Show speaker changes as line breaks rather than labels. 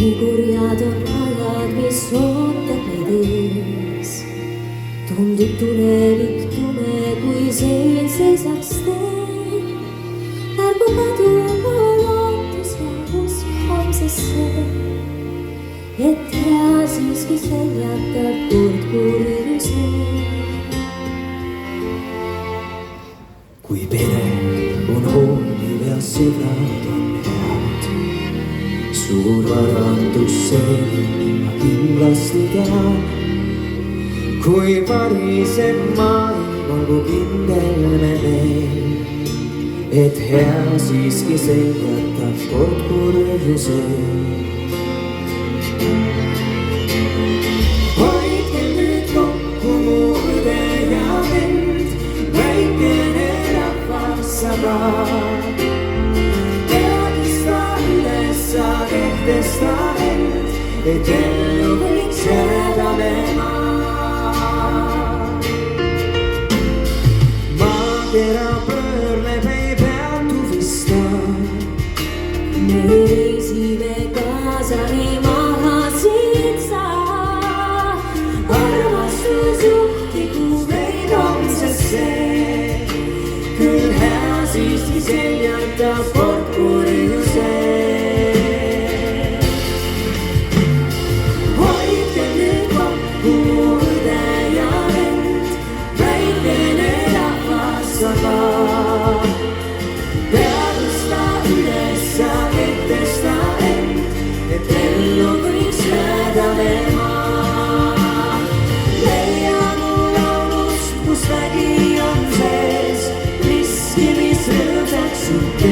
nii kurjad on ajad, mis ootab meid ees. Tundub tulevik tume, kui siin seisaks tee. Ärgu kadugu lootus ja usk homsesse, et hea siiski seljatab kord kurjuse.
Kui pere on hooliv ja sõbrad on head, suur varandus see ma kindlasti tean. Kui variseb maailm, olgu kindel me veel, et hea siiski seljatab kord kurjuse. Hoidke nüüd kokku mu õde ja vend, väikene rahvas aga. Teadista üles sa kehtesta end, et ellu võiks jääda me maa. Maakera pöörleb ei peatu vista,
me reisime kaasa ei maha siit saa. Armastus juhtigu meid homsesse, küll hea siiski seljatab kord kurjuse. Hoidke nüüd kokku mu õde ja vend, väikene rahvas aga. Teadvusta üles sa kehtesta end, et ellu võiks jääda me maa. Leia mu laulust, kus vägi on sees, miski, mis rõõmsaks su teeb.